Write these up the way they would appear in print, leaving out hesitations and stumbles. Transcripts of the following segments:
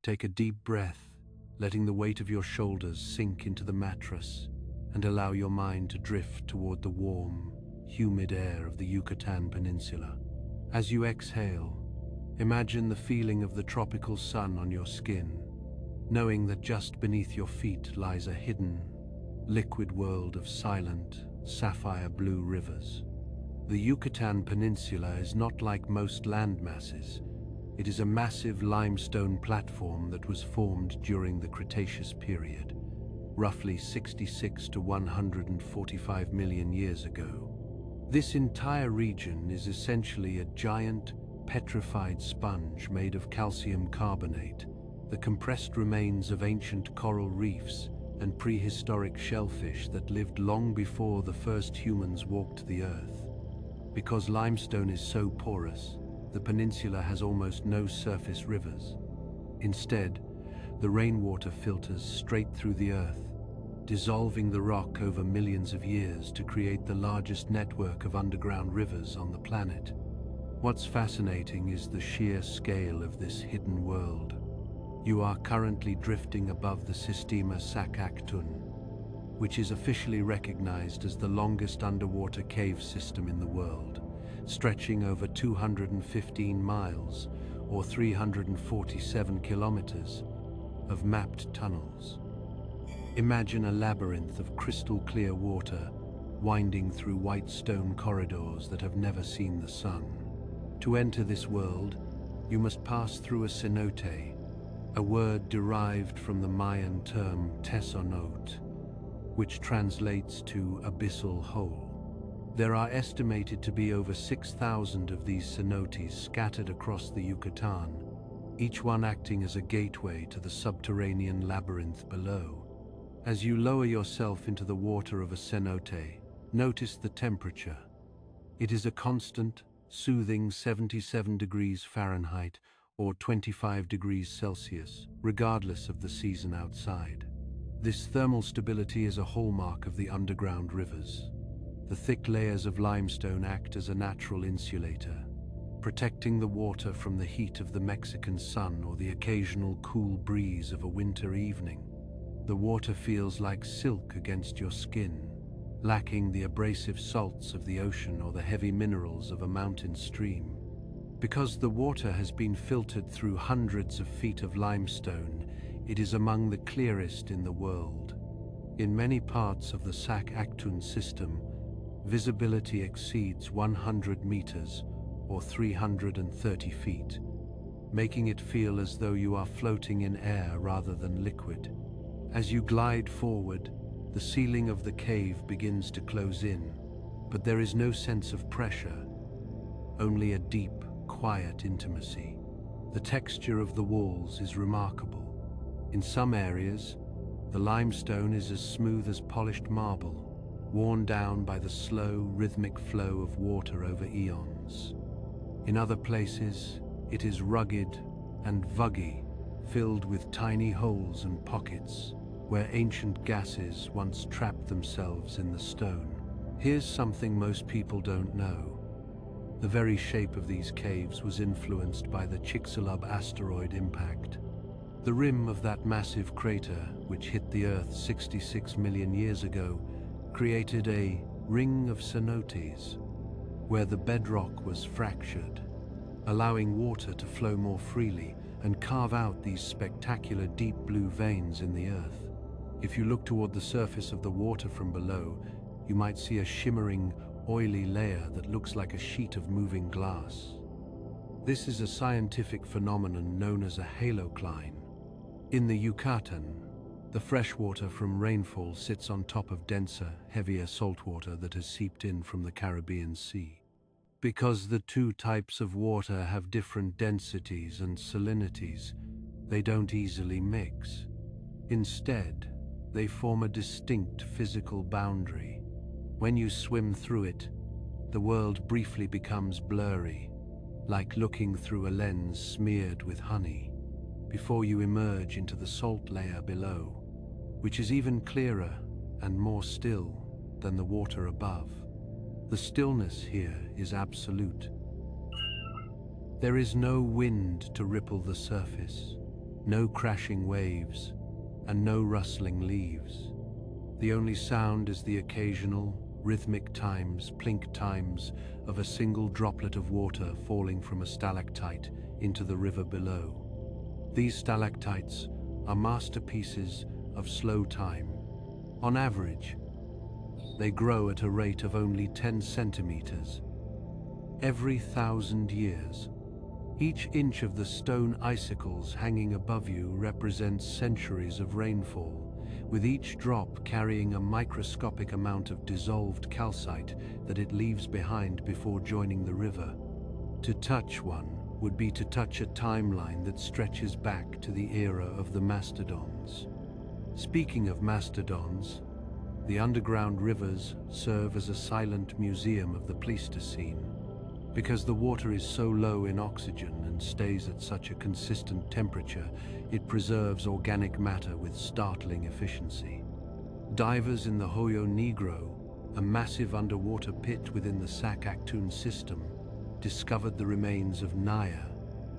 Take a deep breath, letting the weight of your shoulders sink into the mattress, and allow your mind to drift toward the warm, humid air of the Yucatan Peninsula. As you exhale, imagine the feeling of the tropical sun on your skin, knowing that just beneath your feet lies a hidden, liquid world of silent, sapphire blue rivers. The Yucatan Peninsula is not like most land masses. It is a massive limestone platform that was formed during the Cretaceous period, roughly 66 to 145 million years ago. This entire region is essentially a giant, petrified sponge made of calcium carbonate, the compressed remains of ancient coral reefs and prehistoric shellfish that lived long before the first humans walked the earth. Because limestone is so porous, the peninsula has almost no surface rivers. Instead, the rainwater filters straight through the earth, dissolving the rock over millions of years to create the largest network of underground rivers on the planet. What's fascinating is the sheer scale of this hidden world. You are currently drifting above the Sistema Sac Actun, which is officially recognized as the longest underwater cave system in the world, stretching over 215 miles, or 347 kilometers, of mapped tunnels. Imagine a labyrinth of crystal-clear water winding through white stone corridors that have never seen the sun. To enter this world, you must pass through a cenote, a word derived from the Mayan term cenote, which translates to abyssal hole. There are estimated to be over 6,000 of these cenotes scattered across the Yucatan, each one acting as a gateway to the subterranean labyrinth below. As you lower yourself into the water of a cenote, notice the temperature. It is a constant, soothing 77 degrees Fahrenheit or 25 degrees Celsius, regardless of the season outside. This thermal stability is a hallmark of the underground rivers. The thick layers of limestone act as a natural insulator, protecting the water from the heat of the Mexican sun or the occasional cool breeze of a winter evening. The water feels like silk against your skin, lacking the abrasive salts of the ocean or the heavy minerals of a mountain stream. Because the water has been filtered through hundreds of feet of limestone, it is among the clearest in the world. In many parts of the Sac Actun system, visibility exceeds 100 meters or 330 feet, making it feel as though you are floating in air rather than liquid. As you glide forward, the ceiling of the cave begins to close in, but there is no sense of pressure, only a deep, quiet intimacy. The texture of the walls is remarkable. In some areas, the limestone is as smooth as polished marble, worn down by the slow, rhythmic flow of water over eons. In other places, it is rugged and vuggy, filled with tiny holes and pockets, where ancient gases once trapped themselves in the stone. Here's something most people don't know. The very shape of these caves was influenced by the Chicxulub asteroid impact. The rim of that massive crater, which hit the Earth 66 million years ago, created a ring of cenotes, where the bedrock was fractured, allowing water to flow more freely and carve out these spectacular deep blue veins in the Earth. If you look toward the surface of the water from below, you might see a shimmering, oily layer that looks like a sheet of moving glass. This is a scientific phenomenon known as a halocline. In the Yucatan, the freshwater from rainfall sits on top of denser, heavier saltwater that has seeped in from the Caribbean Sea. Because the two types of water have different densities and salinities, they don't easily mix. Instead, they form a distinct physical boundary. When you swim through it, the world briefly becomes blurry, like looking through a lens smeared with honey, before you emerge into the salt layer below, which is even clearer and more still than the water above. The stillness here is absolute. There is no wind to ripple the surface, no crashing waves, and no rustling leaves. The only sound is the occasional, rhythmic times, plink times, of a single droplet of water falling from a stalactite into the river below. These stalactites are masterpieces of slow time. On average, they grow at a rate of only 10 centimeters every 1,000 years. Each inch of the stone icicles hanging above you represents centuries of rainfall, with each drop carrying a microscopic amount of dissolved calcite that it leaves behind before joining the river. To touch one would be to touch a timeline that stretches back to the era of the mastodons. Speaking of mastodons, the underground rivers serve as a silent museum of the Pleistocene. Because the water is so low in oxygen and stays at such a consistent temperature, it preserves organic matter with startling efficiency. Divers in the Hoyo Negro, a massive underwater pit within the Sac Actun system, discovered the remains of Naya,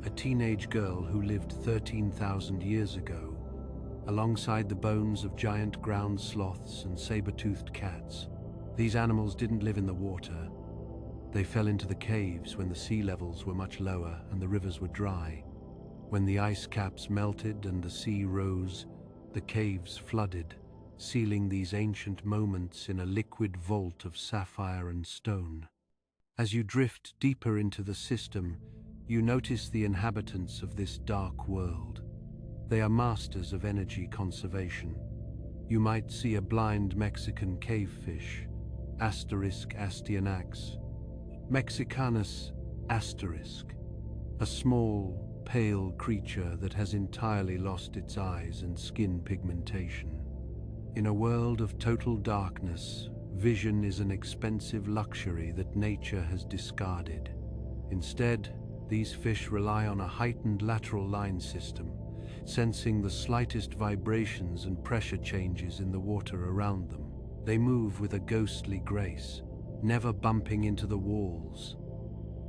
a teenage girl who lived 13,000 years ago, alongside the bones of giant ground sloths and saber-toothed cats. These animals didn't live in the water. They fell into the caves when the sea levels were much lower and the rivers were dry. When the ice caps melted and the sea rose, the caves flooded, sealing these ancient moments in a liquid vault of sapphire and stone. As you drift deeper into the system, you notice the inhabitants of this dark world. They are masters of energy conservation. You might see a blind Mexican cavefish, Astyanax mexicanus asterisk, a small, pale creature that has entirely lost its eyes and skin pigmentation. In a world of total darkness, vision is an expensive luxury that nature has discarded. Instead, these fish rely on a heightened lateral line system, sensing the slightest vibrations and pressure changes in the water around them. They move with a ghostly grace, never bumping into the walls,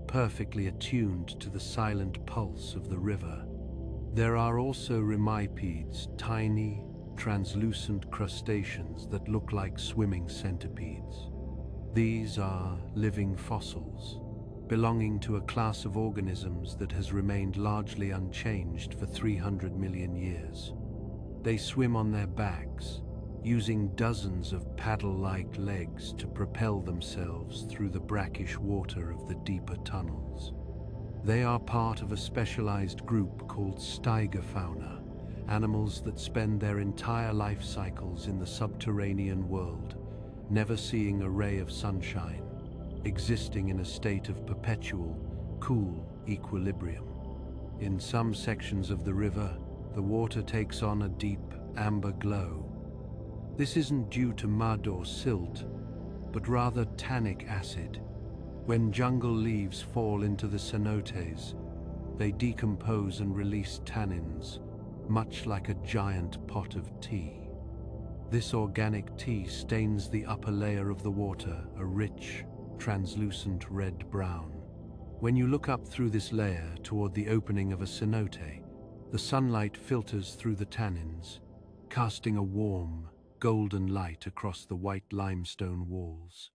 perfectly attuned to the silent pulse of the river. There are also remipedes, tiny, translucent crustaceans that look like swimming centipedes. These are living fossils, belonging to a class of organisms that has remained largely unchanged for 300 million years. They swim on their backs, using dozens of paddle-like legs to propel themselves through the brackish water of the deeper tunnels. They are part of a specialized group called stygofauna, animals that spend their entire life cycles in the subterranean world, never seeing a ray of sunshine, existing in a state of perpetual, cool equilibrium. In some sections of the river, the water takes on a deep amber glow. This isn't due to mud or silt, but rather tannic acid. When jungle leaves fall into the cenotes, they decompose and release tannins, much like a giant pot of tea. This organic tea stains the upper layer of the water, a rich, translucent red-brown. When you look up through this layer toward the opening of a cenote, the sunlight filters through the tannins, casting a warm, golden light across the white limestone walls,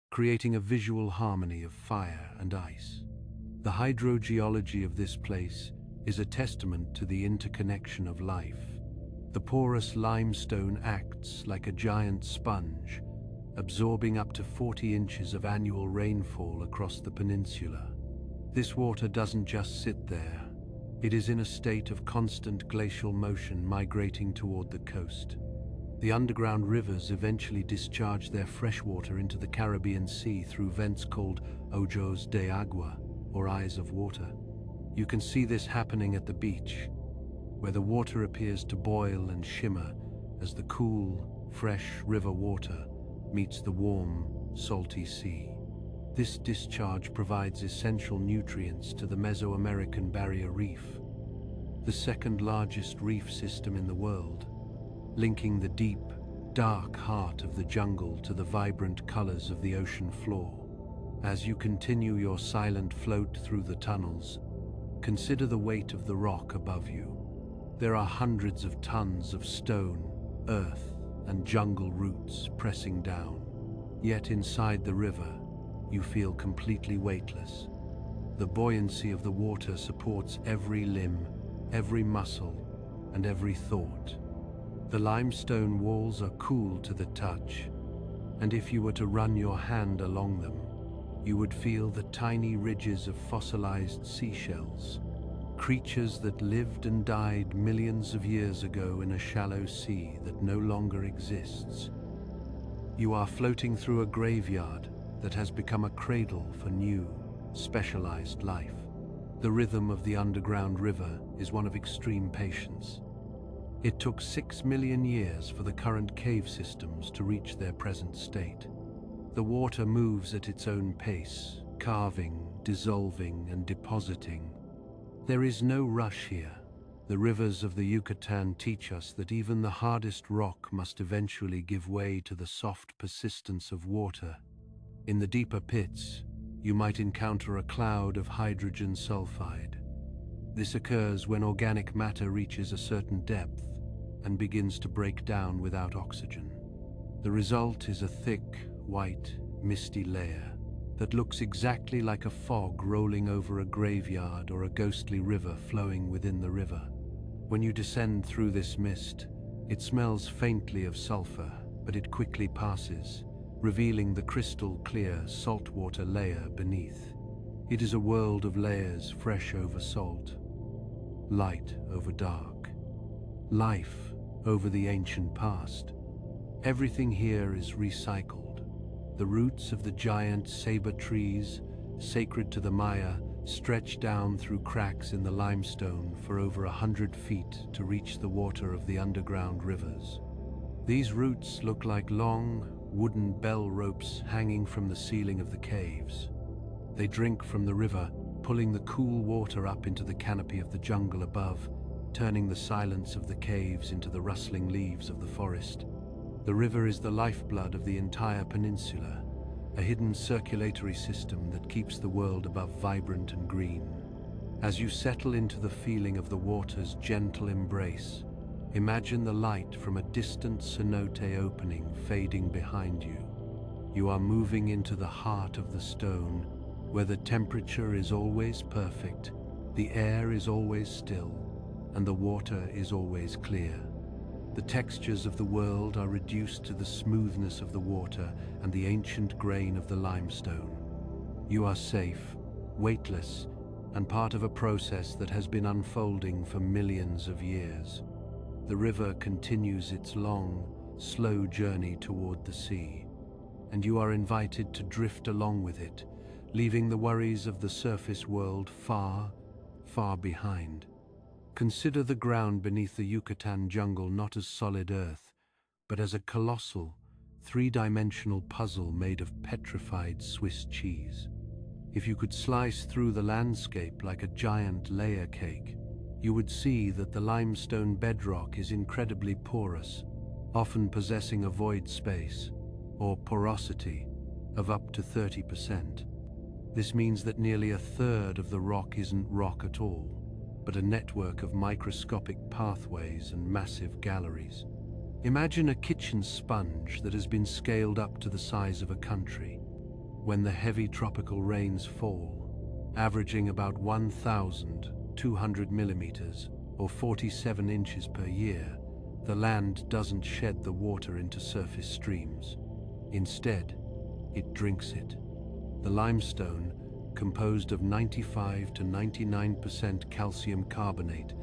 creating a visual harmony of fire and ice. The hydrogeology of this place is a testament to the interconnection of life. The porous limestone acts like a giant sponge, absorbing up to 40 inches of annual rainfall across the peninsula. This water doesn't just sit there. It is in a state of constant glacial motion migrating toward the coast. The underground rivers eventually discharge their fresh water into the Caribbean Sea through vents called ojos de agua, or eyes of water. You can see this happening at the beach, where the water appears to boil and shimmer as the cool, fresh river water meets the warm, salty sea. This discharge provides essential nutrients to the Mesoamerican Barrier Reef, the second largest reef system in the world, linking the deep, dark heart of the jungle to the vibrant colors of the ocean floor. As you continue your silent float through the tunnels, consider the weight of the rock above you. There are hundreds of tons of stone, earth, and jungle roots pressing down. Yet inside the river, you feel completely weightless. The buoyancy of the water supports every limb, every muscle, and every thought. The limestone walls are cool to the touch, and if you were to run your hand along them, you would feel the tiny ridges of fossilized seashells, creatures that lived and died millions of years ago in a shallow sea that no longer exists. You are floating through a graveyard that has become a cradle for new, specialized life. The rhythm of the underground river is one of extreme patience. It took 6 million years for the current cave systems to reach their present state. The water moves at its own pace, carving, dissolving, and depositing. There is no rush here. The rivers of the Yucatan teach us that even the hardest rock must eventually give way to the soft persistence of water. In the deeper pits, you might encounter a cloud of hydrogen sulfide. This occurs when organic matter reaches a certain depth and begins to break down without oxygen. The result is a thick, white, misty layer that looks exactly like a fog rolling over a graveyard or a ghostly river flowing within the river. When you descend through this mist, it smells faintly of sulfur, but it quickly passes, revealing the crystal-clear saltwater layer beneath. It is a world of layers, fresh over salt, light over dark, life over the ancient past. Everything here is recycled. The roots of the giant saber trees, sacred to the Maya, stretch down through cracks in the limestone for over 100 feet to reach the water of the underground rivers. These roots look like long, wooden bell ropes hanging from the ceiling of the caves. They drink from the river, pulling the cool water up into the canopy of the jungle above, turning the silence of the caves into the rustling leaves of the forest. The river is the lifeblood of the entire peninsula, a hidden circulatory system that keeps the world above vibrant and green. As you settle into the feeling of the water's gentle embrace, imagine the light from a distant cenote opening fading behind you. You are moving into the heart of the stone, where the temperature is always perfect, the air is always still, and the water is always clear. The textures of the world are reduced to the smoothness of the water and the ancient grain of the limestone. You are safe, weightless, and part of a process that has been unfolding for millions of years. The river continues its long, slow journey toward the sea, and you are invited to drift along with it, leaving the worries of the surface world far, far behind. Consider the ground beneath the Yucatan jungle not as solid earth, but as a colossal, three-dimensional puzzle made of petrified Swiss cheese. If you could slice through the landscape like a giant layer cake, you would see that the limestone bedrock is incredibly porous, often possessing a void space, or porosity, of up to 30%. This means that nearly a third of the rock isn't rock at all, but a network of microscopic pathways and massive galleries. Imagine a kitchen sponge that has been scaled up to the size of a country. When the heavy tropical rains fall, averaging about 1,200 millimeters or 47 inches per year, the land doesn't shed the water into surface streams. Instead, it drinks it. The limestone, composed of 95 to 99% calcium carbonate,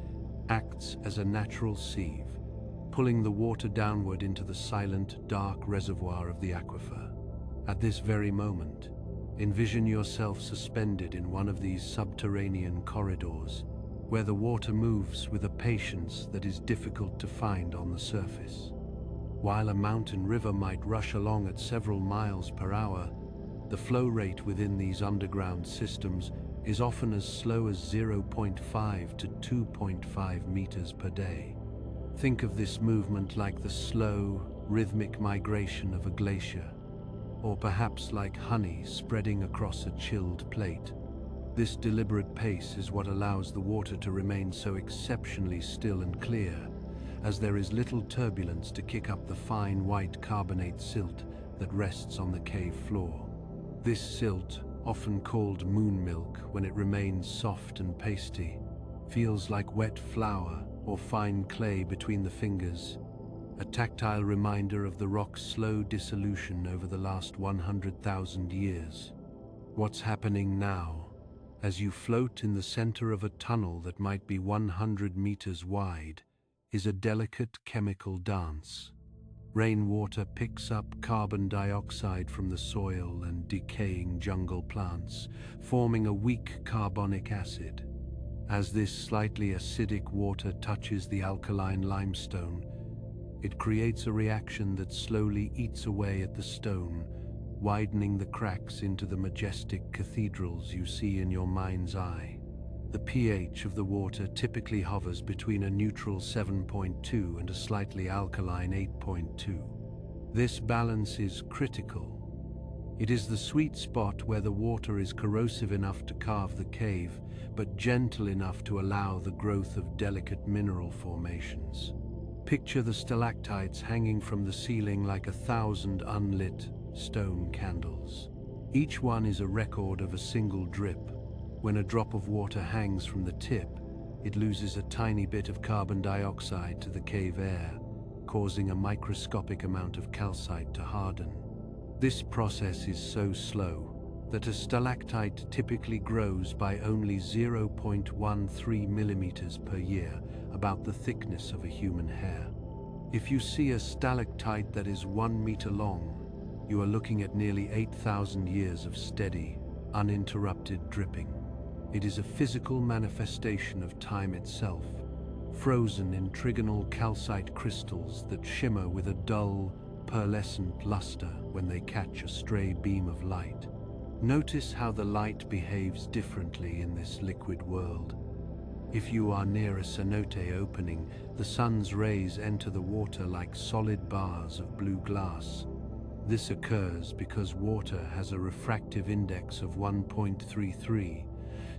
acts as a natural sieve, pulling the water downward into the silent, dark reservoir of the aquifer. At this very moment, envision yourself suspended in one of these subterranean corridors, where the water moves with a patience that is difficult to find on the surface. While a mountain river might rush along at several miles per hour, the flow rate within these underground systems is often as slow as 0.5 to 2.5 meters per day. Think of this movement like the slow, rhythmic migration of a glacier, or perhaps like honey spreading across a chilled plate. This deliberate pace is what allows the water to remain so exceptionally still and clear, as there is little turbulence to kick up the fine white carbonate silt that rests on the cave floor. This silt, often called moon milk when it remains soft and pasty, feels like wet flour or fine clay between the fingers, a tactile reminder of the rock's slow dissolution over the last 100,000 years. What's happening now, as you float in the center of a tunnel that might be 100 meters wide, is a delicate chemical dance. Rainwater picks up carbon dioxide from the soil and decaying jungle plants, forming a weak carbonic acid. As this slightly acidic water touches the alkaline limestone, it creates a reaction that slowly eats away at the stone, widening the cracks into the majestic cathedrals you see in your mind's eye. The pH of the water typically hovers between a neutral 7.2 and a slightly alkaline 8.2. This balance is critical. It is the sweet spot where the water is corrosive enough to carve the cave, but gentle enough to allow the growth of delicate mineral formations. Picture the stalactites hanging from the ceiling like 1,000 unlit stone candles. Each one is a record of a single drip. When a drop of water hangs from the tip, it loses a tiny bit of carbon dioxide to the cave air, causing a microscopic amount of calcite to harden. This process is so slow that a stalactite typically grows by only 0.13 millimeters per year, about the thickness of a human hair. If you see a stalactite that is 1 meter long, you are looking at nearly 8,000 years of steady, uninterrupted dripping. It is a physical manifestation of time itself, frozen in trigonal calcite crystals that shimmer with a dull, pearlescent luster when they catch a stray beam of light. Notice how the light behaves differently in this liquid world. If you are near a cenote opening, the sun's rays enter the water like solid bars of blue glass. This occurs because water has a refractive index of 1.33,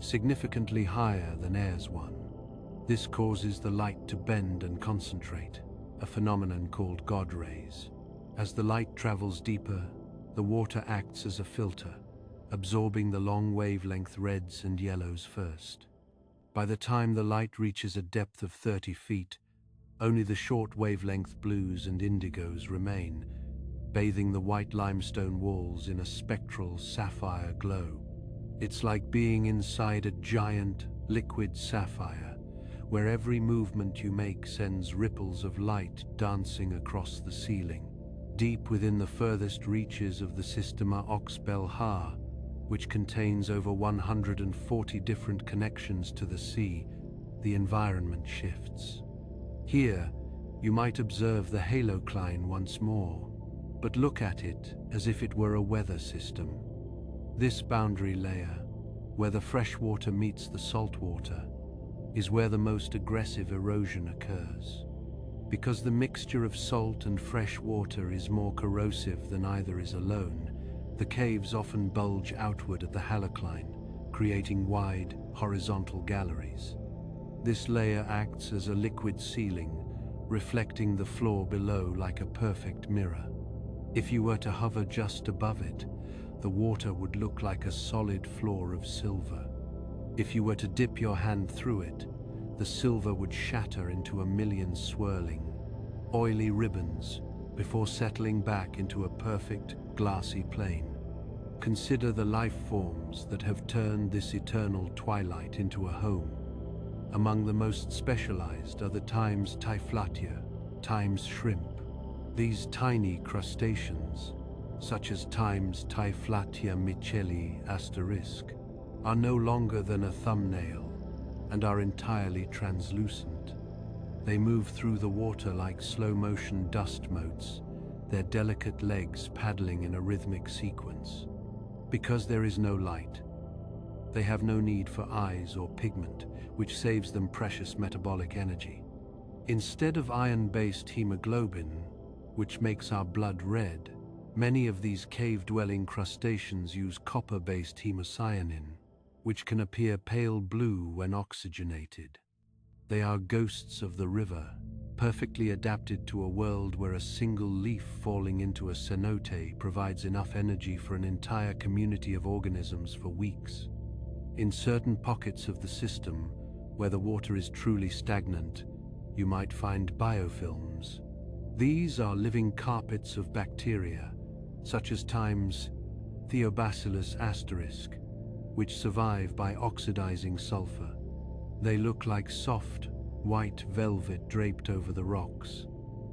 significantly higher than air's one. This causes the light to bend and concentrate, a phenomenon called God rays. As the light travels deeper, the water acts as a filter, absorbing the long wavelength reds and yellows first. By the time the light reaches a depth of 30 feet, only the short wavelength blues and indigos remain, bathing the white limestone walls in a spectral sapphire glow. It's like being inside a giant, liquid sapphire, where every movement you make sends ripples of light dancing across the ceiling. Deep within the furthest reaches of the Sistema Oxbel-Ha, which contains over 140 different connections to the sea, the environment shifts. Here, you might observe the halocline once more, but look at it as if it were a weather system. This boundary layer, where the fresh water meets the salt water, is where the most aggressive erosion occurs. Because the mixture of salt and fresh water is more corrosive than either is alone, the caves often bulge outward at the halocline, creating wide, horizontal galleries. This layer acts as a liquid ceiling, reflecting the floor below like a perfect mirror. If you were to hover just above it, the water would look like a solid floor of silver. If you were to dip your hand through it, the silver would shatter into a million swirling, oily ribbons before settling back into a perfect, glassy plane. Consider the life forms that have turned this eternal twilight into a home. Among the most specialized are the Times typhlatia, Times shrimp. These tiny crustaceans, such as Times typhlatia michelli *, are no longer than a thumbnail and are entirely translucent. They move through the water like slow-motion dust motes, their delicate legs paddling in a rhythmic sequence. Because there is no light, they have no need for eyes or pigment, which saves them precious metabolic energy. Instead of iron-based hemoglobin, which makes our blood red, many of these cave-dwelling crustaceans use copper-based hemocyanin. which can appear pale blue when oxygenated. They are ghosts of the river, perfectly adapted to a world where a single leaf falling into a cenote provides enough energy for an entire community of organisms for weeks. In certain pockets of the system, where the water is truly stagnant, you might find biofilms. These are living carpets of bacteria, such as Time's Theobacillus asterisk, which survive by oxidizing sulfur. They look like soft, white velvet draped over the rocks.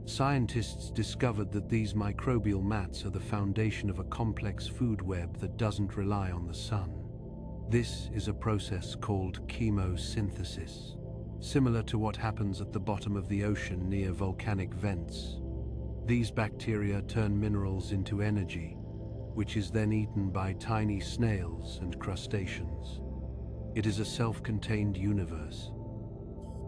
Scientists discovered that these microbial mats are the foundation of a complex food web that doesn't rely on the sun. This is a process called chemosynthesis, similar to what happens at the bottom of the ocean near volcanic vents. These bacteria turn minerals into energy, which is then eaten by tiny snails and crustaceans. It is a self-contained universe,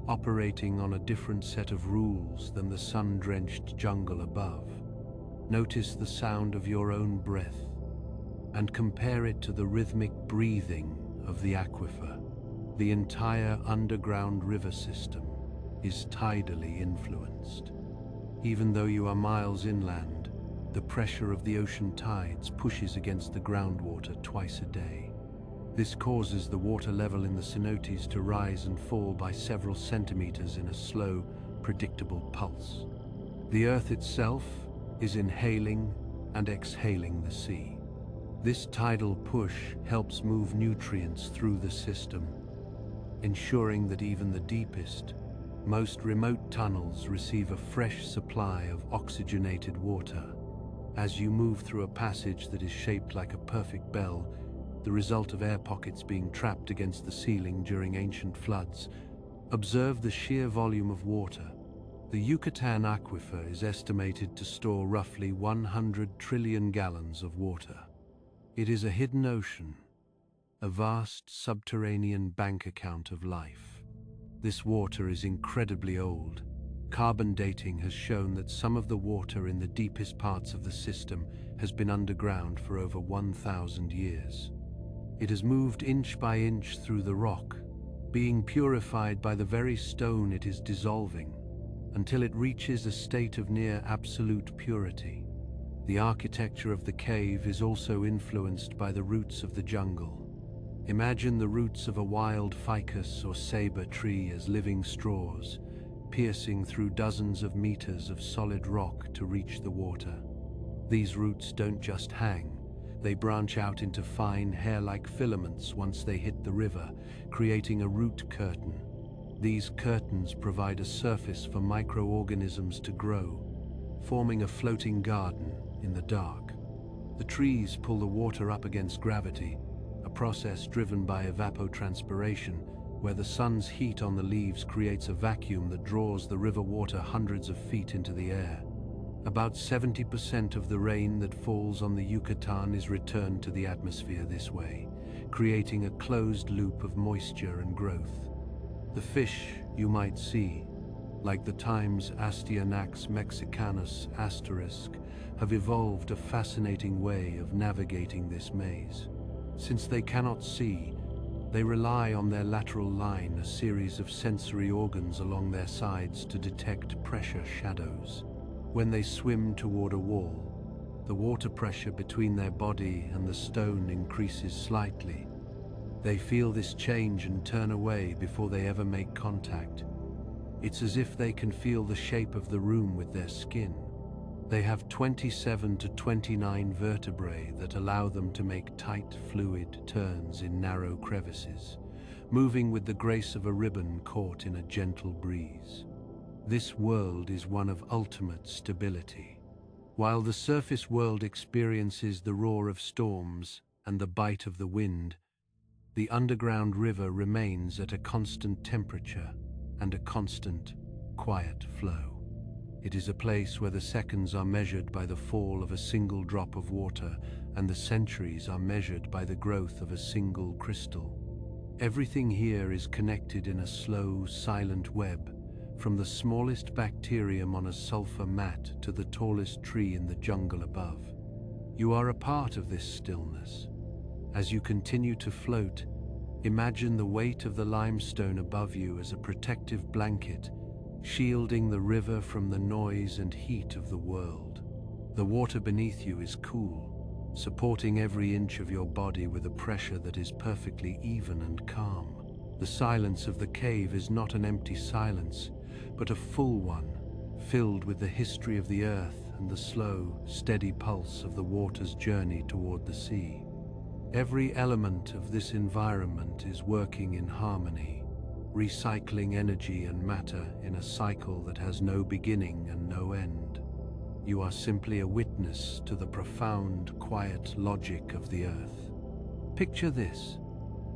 operating on a different set of rules than the sun-drenched jungle above. Notice the sound of your own breath and compare it to the rhythmic breathing of the aquifer. The entire underground river system is tidally influenced. Even though you are miles inland, the pressure of the ocean tides pushes against the groundwater twice a day. This causes the water level in the cenotes to rise and fall by several centimeters in a slow, predictable pulse. The earth itself is inhaling and exhaling the sea. This tidal push helps move nutrients through the system, ensuring that even the deepest, most remote tunnels receive a fresh supply of oxygenated water. As you move through a passage that is shaped like a perfect bell, the result of air pockets being trapped against the ceiling during ancient floods, observe the sheer volume of water. The Yucatan Aquifer is estimated to store roughly 100 trillion gallons of water. It is a hidden ocean, a vast subterranean bank account of life. This water is incredibly old. Carbon dating has shown that some of the water in the deepest parts of the system has been underground for over 1,000 years. It has moved inch by inch through the rock, being purified by the very stone it is dissolving, until it reaches a state of near absolute purity. The architecture of the cave is also influenced by the roots of the jungle. Imagine the roots of a wild ficus or saber tree as living straws, piercing through dozens of meters of solid rock to reach the water. These roots don't just hang, they branch out into fine hair-like filaments once they hit the river, creating a root curtain. These curtains provide a surface for microorganisms to grow, forming a floating garden in the dark. The trees pull the water up against gravity, a process driven by evapotranspiration, where the sun's heat on the leaves creates a vacuum that draws the river water hundreds of feet into the air. About 70% of the rain that falls on the Yucatan is returned to the atmosphere this way, creating a closed loop of moisture and growth. The fish you might see, like the Time's Astyanax mexicanus asterisk, have evolved a fascinating way of navigating this maze. Since they cannot see, they rely on their lateral line, a series of sensory organs along their sides to detect pressure shadows. When they swim toward a wall, the water pressure between their body and the stone increases slightly. They feel this change and turn away before they ever make contact. It's as if they can feel the shape of the room with their skin. They have 27 to 29 vertebrae that allow them to make tight, fluid turns in narrow crevices, moving with the grace of a ribbon caught in a gentle breeze. This world is one of ultimate stability. While the surface world experiences the roar of storms and the bite of the wind, the underground river remains at a constant temperature and a constant, quiet flow. It is a place where the seconds are measured by the fall of a single drop of water and the centuries are measured by the growth of a single crystal. Everything here is connected in a slow, silent web, from the smallest bacterium on a sulfur mat to the tallest tree in the jungle above. You are a part of this stillness. As you continue to float, Imagine the weight of the limestone above you as a protective blanket, shielding the river from the noise and heat of the world. The water beneath you is cool, supporting every inch of your body with a pressure that is perfectly even and calm. The silence of the cave is not an empty silence, but a full one, filled with the history of the earth and the slow, steady pulse of the water's journey toward the sea. Every element of this environment is working in harmony, recycling energy and matter in a cycle that has no beginning and no end. You are simply a witness to the profound, quiet logic of the earth. Picture this.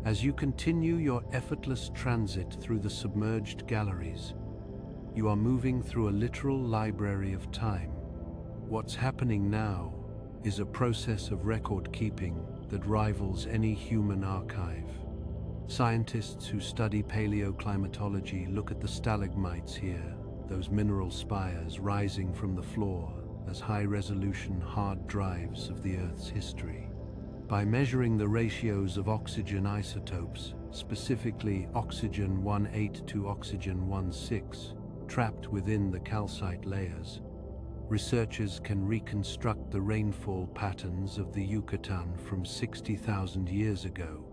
As you continue your effortless transit through the submerged galleries, you are moving through a literal library of time. What's happening now is a process of record-keeping that rivals any human archive. Scientists who study paleoclimatology look at the stalagmites here, those mineral spires rising from the floor as high-resolution hard drives of the Earth's history. By measuring the ratios of oxygen isotopes, specifically oxygen-18 to oxygen-16, trapped within the calcite layers, researchers can reconstruct the rainfall patterns of the Yucatan from 60,000 years ago.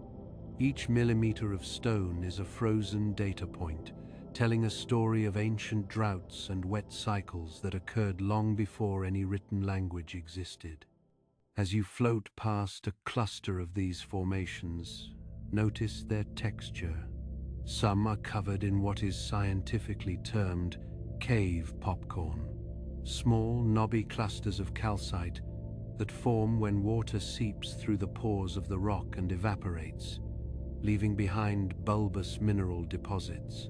Each millimeter of stone is a frozen data point, telling a story of ancient droughts and wet cycles that occurred long before any written language existed. As you float past a cluster of these formations, notice their texture. Some are covered in what is scientifically termed cave popcorn, small, knobby clusters of calcite that form when water seeps through the pores of the rock and evaporates, leaving behind bulbous mineral deposits.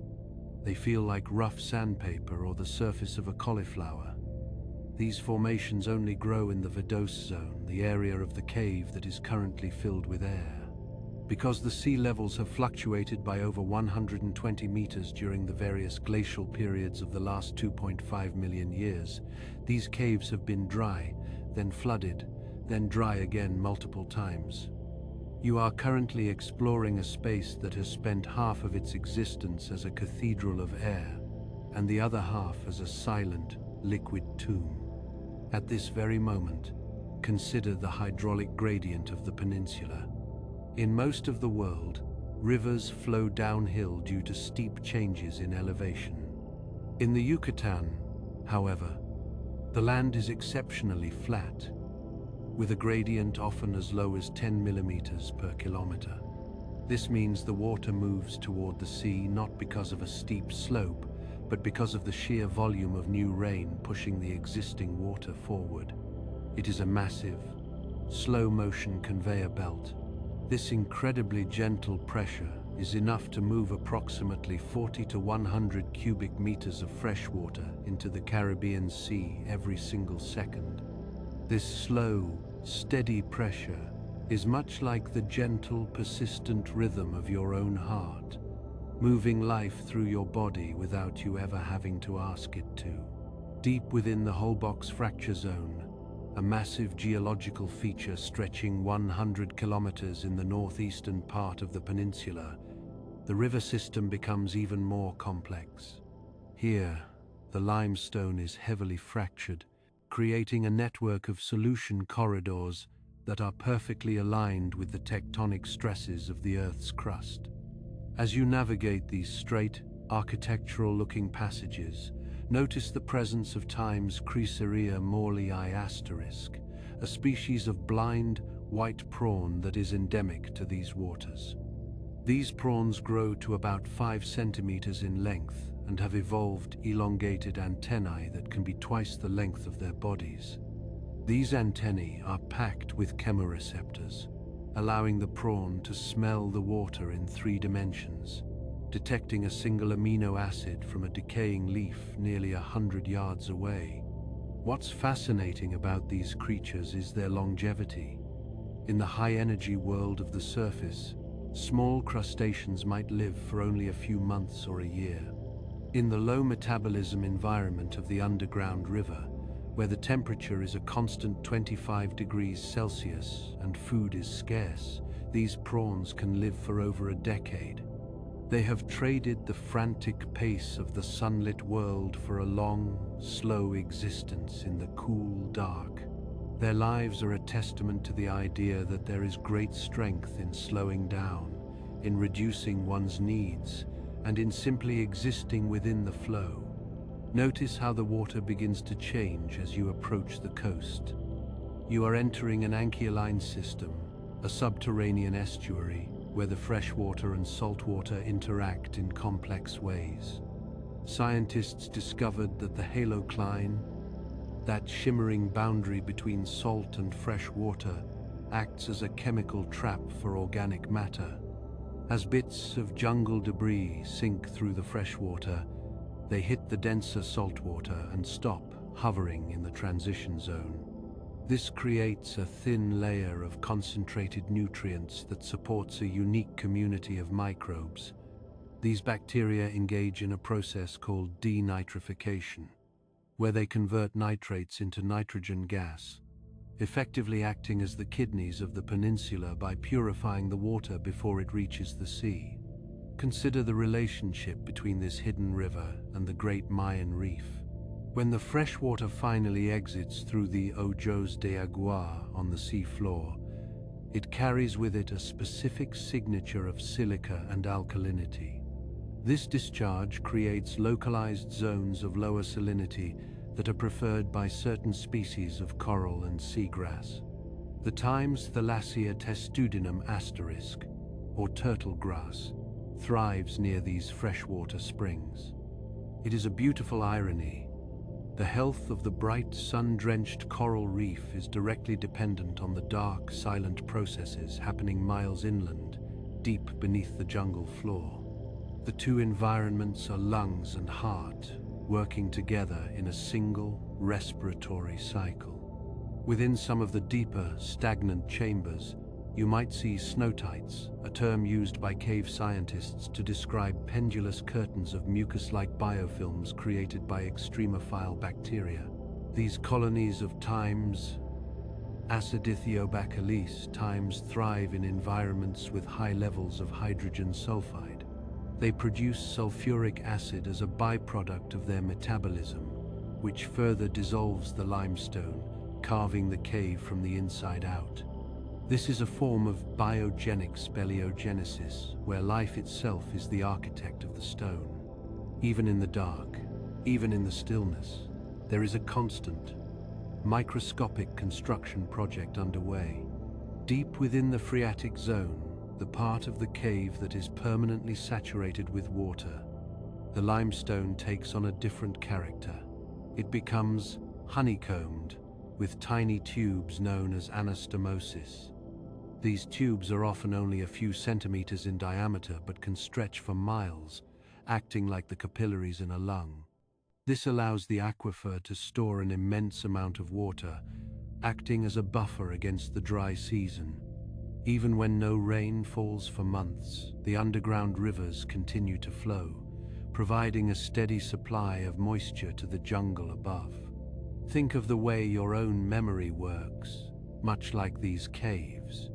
They feel like rough sandpaper or the surface of a cauliflower. These formations only grow in the vadose zone, the area of the cave that is currently filled with air. Because the sea levels have fluctuated by over 120 meters during the various glacial periods of the last 2.5 million years, these caves have been dry, then flooded, then dry again multiple times. You are currently exploring a space that has spent half of its existence as a cathedral of air, and the other half as a silent, liquid tomb. At this very moment, consider the hydraulic gradient of the peninsula. In most of the world, rivers flow downhill due to steep changes in elevation. In the Yucatan, however, the land is exceptionally flat, with a gradient often as low as 10 millimeters per kilometer. This means the water moves toward the sea not because of a steep slope, but because of the sheer volume of new rain pushing the existing water forward. It is a massive, slow-motion conveyor belt. This incredibly gentle pressure is enough to move approximately 40 to 100 cubic meters of fresh water into the Caribbean Sea every single second. This slow, steady pressure is much like the gentle, persistent rhythm of your own heart, moving life through your body without you ever having to ask it to. Deep within the Holbox fracture zone, a massive geological feature stretching 100 kilometers in the northeastern part of the peninsula, the river system becomes even more complex. Here, the limestone is heavily fractured, creating a network of solution corridors that are perfectly aligned with the tectonic stresses of the Earth's crust. As you navigate these straight, architectural-looking passages, notice the presence of time's Chrysaria morlei asterisk, a species of blind, white prawn that is endemic to these waters. These prawns grow to about 5 centimeters in length and have evolved elongated antennae that can be twice the length of their bodies. These antennae are packed with chemoreceptors, allowing the prawn to smell the water in 3 dimensions, detecting a single amino acid from a decaying leaf nearly 100 yards away. What's fascinating about these creatures is their longevity. In the high-energy world of the surface, small crustaceans might live for only a few months or a year. In the low-metabolism environment of the underground river, where the temperature is a constant 25 degrees Celsius and food is scarce, These prawns can live for over a decade. They have traded the frantic pace of the sunlit world for a long, slow existence in the cool dark. Their lives are a testament to the idea that there is great strength in slowing down, in reducing one's needs, and in simply existing within the flow. Notice how the water begins to change as you approach the coast. You are entering an ankyline system, a subterranean estuary, where the freshwater and saltwater interact in complex ways. Scientists discovered that the halocline, that shimmering boundary between salt and fresh water, acts as a chemical trap for organic matter. As bits of jungle debris sink through the freshwater, they hit the denser saltwater and stop, hovering in the transition zone. This creates a thin layer of concentrated nutrients that supports a unique community of microbes. These bacteria engage in a process called denitrification, where they convert nitrates into nitrogen gas, effectively acting as the kidneys of the peninsula by purifying the water before it reaches the sea. Consider the relationship between this hidden river and the Great Mayan Reef. When the freshwater finally exits through the ojos de agua on the seafloor, it carries with it a specific signature of silica and alkalinity. This discharge creates localized zones of lower salinity that are preferred by certain species of coral and seagrass. The Times Thalassia testudinum asterisk, or turtle grass, thrives near these freshwater springs. It is a beautiful irony. The health of the bright, sun-drenched coral reef is directly dependent on the dark, silent processes happening miles inland, deep beneath the jungle floor. The two environments are lungs and heart, working together in a single, respiratory cycle. Within some of the deeper, stagnant chambers, you might see cenotes, a term used by cave scientists to describe pendulous curtains of mucus-like biofilms created by extremophile bacteria. These colonies of Times Acidithiobacillus Times thrive in environments with high levels of hydrogen sulfide. They produce sulfuric acid as a byproduct of their metabolism, which further dissolves the limestone, carving the cave from the inside out. This is a form of biogenic speleogenesis, where life itself is the architect of the stone. Even in the dark, even in the stillness, there is a constant, microscopic construction project underway. Deep within the phreatic zone, the part of the cave that is permanently saturated with water, the limestone takes on a different character. It becomes honeycombed with tiny tubes known as anastomosis. These tubes are often only a few centimeters in diameter but can stretch for miles, acting like the capillaries in a lung. This allows the aquifer to store an immense amount of water, acting as a buffer against the dry season. Even when no rain falls for months, the underground rivers continue to flow, providing a steady supply of moisture to the jungle above. Think of the way your own memory works, much like these caves.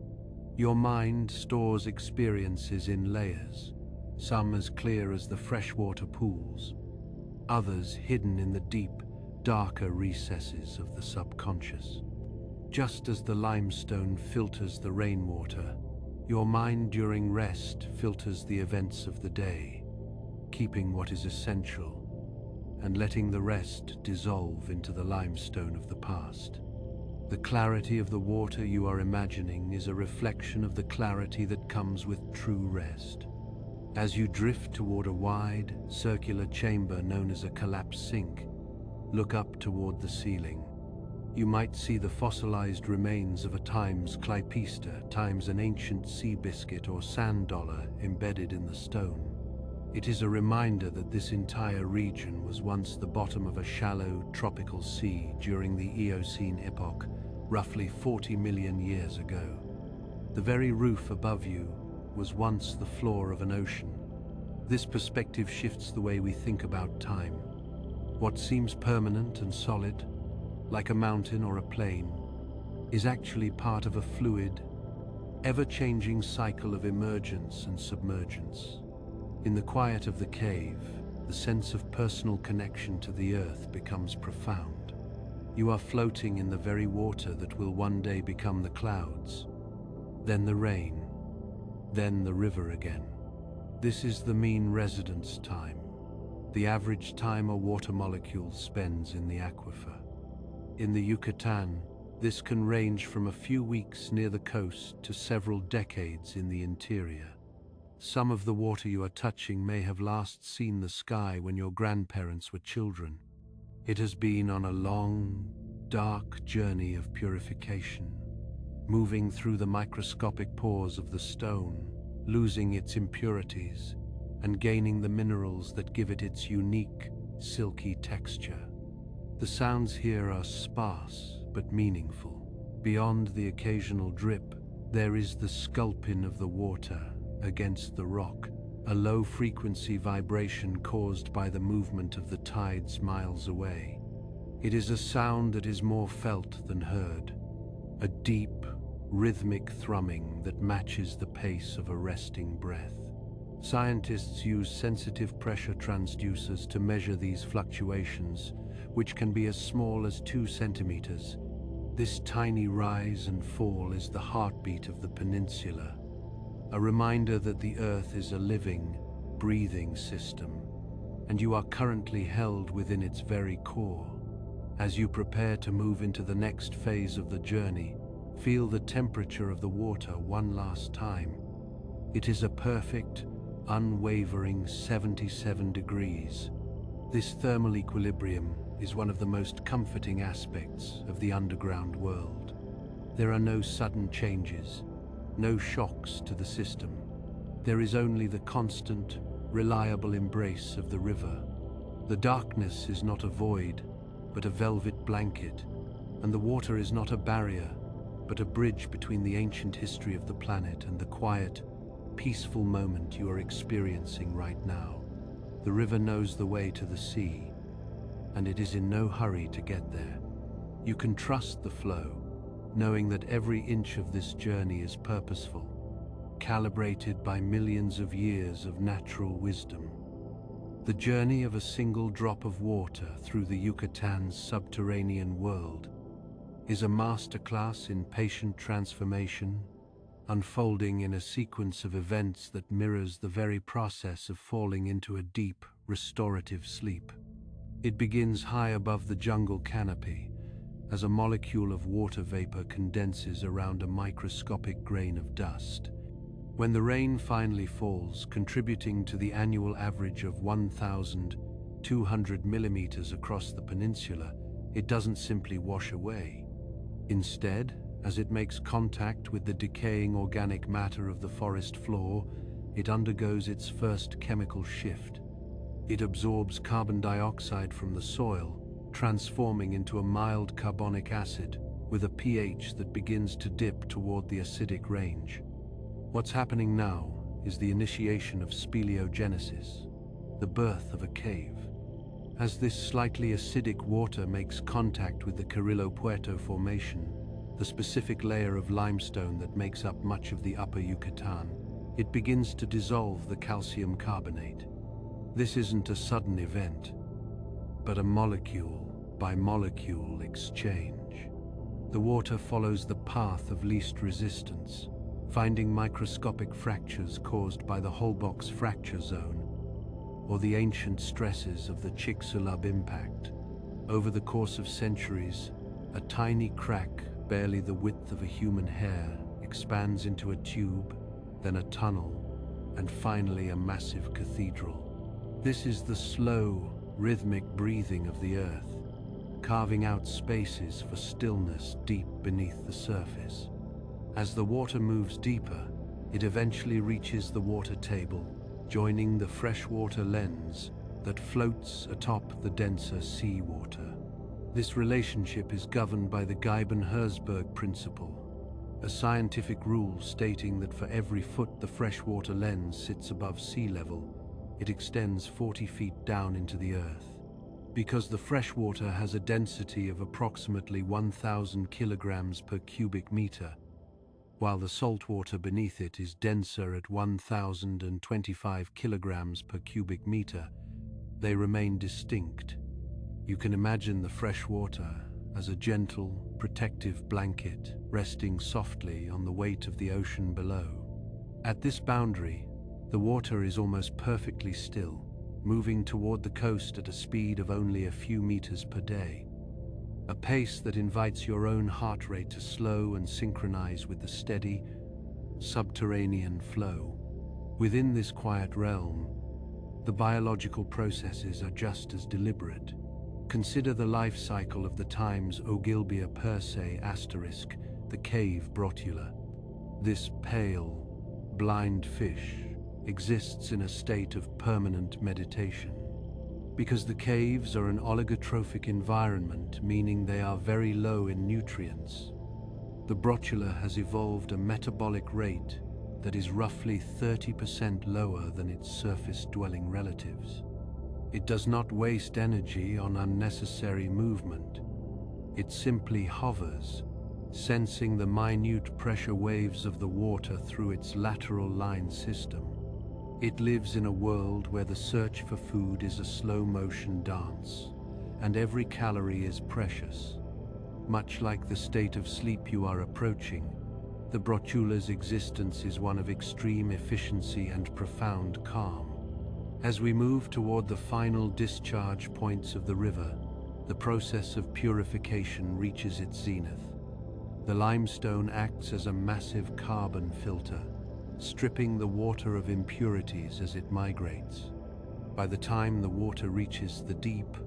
Your mind stores experiences in layers, some as clear as the freshwater pools, others hidden in the deep, darker recesses of the subconscious. Just as the limestone filters the rainwater, your mind during rest filters the events of the day, keeping what is essential and letting the rest dissolve into the limestone of the past. The clarity of the water you are imagining is a reflection of the clarity that comes with true rest. As you drift toward a wide, circular chamber known as a collapsed sink, look up toward the ceiling. You might see the fossilized remains of a Times clypeaster, times an ancient sea biscuit or sand dollar embedded in the stone. It is a reminder that this entire region was once the bottom of a shallow, tropical sea during the Eocene epoch, roughly 40 million years ago. The very roof above you was once the floor of an ocean. This perspective shifts the way we think about time. What seems permanent and solid, like a mountain or a plain, is actually part of a fluid, ever-changing cycle of emergence and submergence. In the quiet of the cave, the sense of personal connection to the earth becomes profound. You are floating in the very water that will one day become the clouds, then the rain, then the river again. This is the mean residence time, the average time a water molecule spends in the aquifer. In the Yucatan, this can range from a few weeks near the coast to several decades in the interior. Some of the water you are touching may have last seen the sky when your grandparents were children. It has been on a long, dark journey of purification, moving through the microscopic pores of the stone, losing its impurities, and gaining the minerals that give it its unique, silky texture. The sounds here are sparse but meaningful. Beyond the occasional drip, there is the sculpin of the water against the rock, a low-frequency vibration caused by the movement of the tides miles away. It is a sound that is more felt than heard, a deep, rhythmic thrumming that matches the pace of a resting breath. Scientists use sensitive pressure transducers to measure these fluctuations, which can be as small as 2 centimeters. This tiny rise and fall is the heartbeat of the peninsula, a reminder that the Earth is a living, breathing system, and you are currently held within its very core. As you prepare to move into the next phase of the journey, feel the temperature of the water one last time. It is a perfect, unwavering 77 degrees. This thermal equilibrium is one of the most comforting aspects of the underground world. There are no sudden changes, no shocks to the system. There is only the constant, reliable embrace of the river. The darkness is not a void, but a velvet blanket, and the water is not a barrier, but a bridge between the ancient history of the planet and the quiet, peaceful moment you are experiencing right now. The river knows the way to the sea, and it is in no hurry to get there. You can trust the flow, knowing that every inch of this journey is purposeful, calibrated by millions of years of natural wisdom. The journey of a single drop of water through the Yucatan's subterranean world is a masterclass in patient transformation, unfolding in a sequence of events that mirrors the very process of falling into a deep, restorative sleep. It begins high above the jungle canopy, as a molecule of water vapor condenses around a microscopic grain of dust. When the rain finally falls, contributing to the annual average of 1,200 millimeters across the peninsula, it doesn't simply wash away. Instead, as it makes contact with the decaying organic matter of the forest floor, it undergoes its first chemical shift. It absorbs carbon dioxide from the soil, transforming into a mild carbonic acid with a pH that begins to dip toward the acidic range. What's happening now is the initiation of speleogenesis, the birth of a cave. As this slightly acidic water makes contact with the Carrillo Puerto Formation, the specific layer of limestone that makes up much of the upper Yucatan, it begins to dissolve the calcium carbonate. This isn't a sudden event, but a molecule-by-molecule exchange. The water follows the path of least resistance, finding microscopic fractures caused by the Holbox fracture zone or the ancient stresses of the Chicxulub impact. Over the course of centuries, a tiny crack, barely the width of a human hair, expands into a tube, then a tunnel, and finally a massive cathedral. This is the slow, rhythmic breathing of the earth, carving out spaces for stillness deep beneath the surface. As the water moves deeper, it eventually reaches the water table, joining the freshwater lens that floats atop the denser seawater. This relationship is governed by the Geibben-Herzberg principle, a scientific rule stating that for every foot the freshwater lens sits above sea level, it extends 40 feet down into the earth. Because the freshwater has a density of approximately 1,000 kilograms per cubic meter, while the salt water beneath it is denser at 1,025 kilograms per cubic meter. They remain distinct. You can imagine the fresh water as a gentle, protective blanket resting softly on the weight of the ocean below. At this boundary, the water is almost perfectly still, moving toward the coast at a speed of only a few meters per day, a pace that invites your own heart rate to slow and synchronize with the steady, subterranean flow. Within this quiet realm, the biological processes are just as deliberate. Consider the life cycle of the Times Ogilvia Persei *, the cave brotula. This pale, blind fish exists in a state of permanent meditation. Because the caves are an oligotrophic environment, meaning they are very low in nutrients, the brotula has evolved a metabolic rate that is roughly 30% lower than its surface-dwelling relatives. It does not waste energy on unnecessary movement. It simply hovers, sensing the minute pressure waves of the water through its lateral line system. It lives in a world where the search for food is a slow-motion dance, and every calorie is precious. Much like the state of sleep you are approaching, the brotula's existence is one of extreme efficiency and profound calm. As we move toward the final discharge points of the river, the process of purification reaches its zenith. The limestone acts as a massive carbon filter, stripping the water of impurities as it migrates. By the time the water reaches the deep,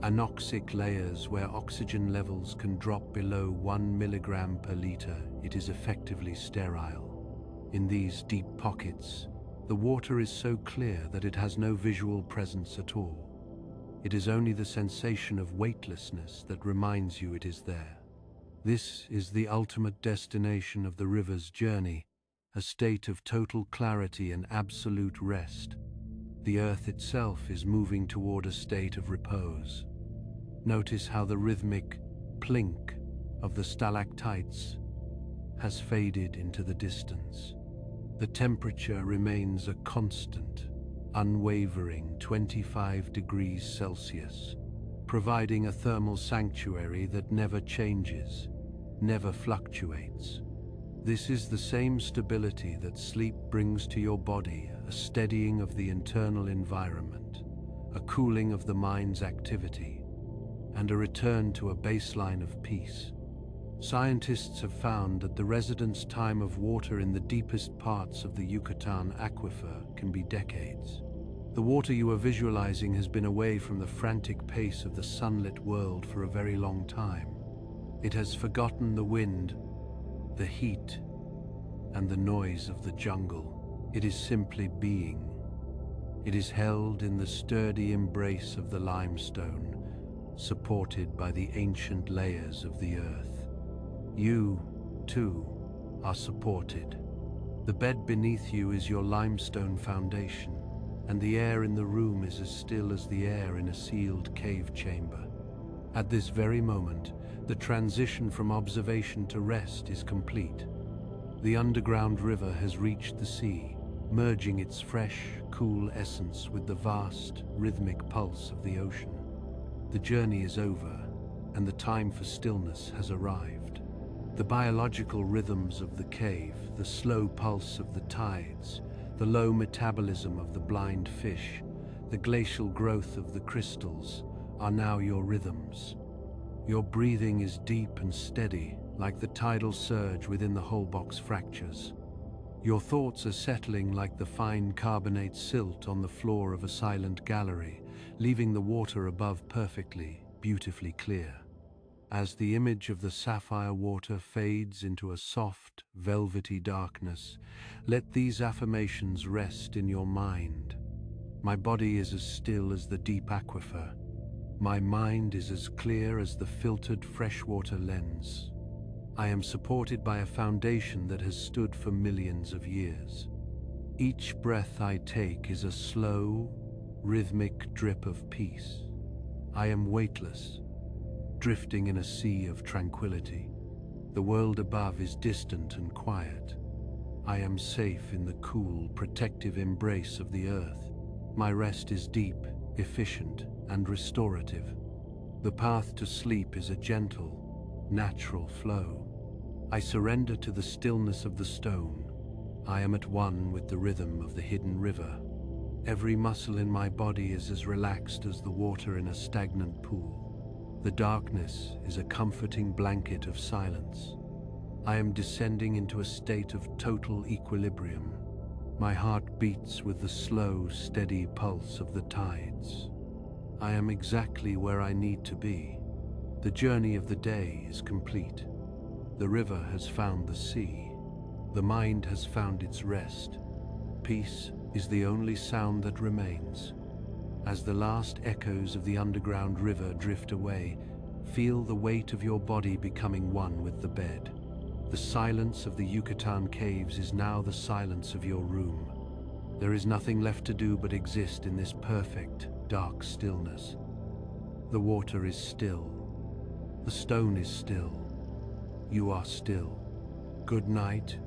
anoxic layers where oxygen levels can drop below 1 milligram per liter, it is effectively sterile. In these deep pockets, the water is so clear that it has no visual presence at all. It is only the sensation of weightlessness that reminds you it is there. This is the ultimate destination of the river's journey, a state of total clarity and absolute rest. The earth itself is moving toward a state of repose. Notice how the rhythmic plink of the stalactites has faded into the distance. The temperature remains a constant, unwavering 25 degrees Celsius, providing a thermal sanctuary that never changes, never fluctuates. This is the same stability that sleep brings to your body, a steadying of the internal environment, a cooling of the mind's activity, and a return to a baseline of peace. Scientists have found that the residence time of water in the deepest parts of the Yucatan aquifer can be decades. The water you are visualizing has been away from the frantic pace of the sunlit world for a very long time. It has forgotten the wind, the heat, and the noise of the jungle. It is simply being. It is held in the sturdy embrace of the limestone, supported by the ancient layers of the earth. You, too, are supported. The bed beneath you is your limestone foundation, and the air in the room is as still as the air in a sealed cave chamber. At this very moment, the transition from observation to rest is complete. The underground river has reached the sea, merging its fresh, cool essence with the vast, rhythmic pulse of the ocean. The journey is over, and the time for stillness has arrived. The biological rhythms of the cave, the slow pulse of the tides, the low metabolism of the blind fish, the glacial growth of the crystals, are now your rhythms. Your breathing is deep and steady, like the tidal surge within the Holbox fractures. Your thoughts are settling like the fine carbonate silt on the floor of a silent gallery, leaving the water above perfectly, beautifully clear. As the image of the sapphire water fades into a soft, velvety darkness, let these affirmations rest in your mind. My body is as still as the deep aquifer. My mind is as clear as the filtered freshwater lens. I am supported by a foundation that has stood for millions of years. Each breath I take is a slow, rhythmic drip of peace. I am weightless, drifting in a sea of tranquility. The world above is distant and quiet. I am safe in the cool, protective embrace of the earth. My rest is deep, efficient, and restorative. The path to sleep is a gentle, natural flow. I surrender to the stillness of the stone. I am at one with the rhythm of the hidden river. Every muscle in my body is as relaxed as the water in a stagnant pool. The darkness is a comforting blanket of silence. I am descending into a state of total equilibrium. My heart beats with the slow, steady pulse of the tides. I am exactly where I need to be. The journey of the day is complete. The river has found the sea. The mind has found its rest. Peace is the only sound that remains. As the last echoes of the underground river drift away, feel the weight of your body becoming one with the bed. The silence of the Yucatan caves is now the silence of your room. There is nothing left to do but exist in this perfect, dark stillness. The water is still. The stone is still. You are still. Good night,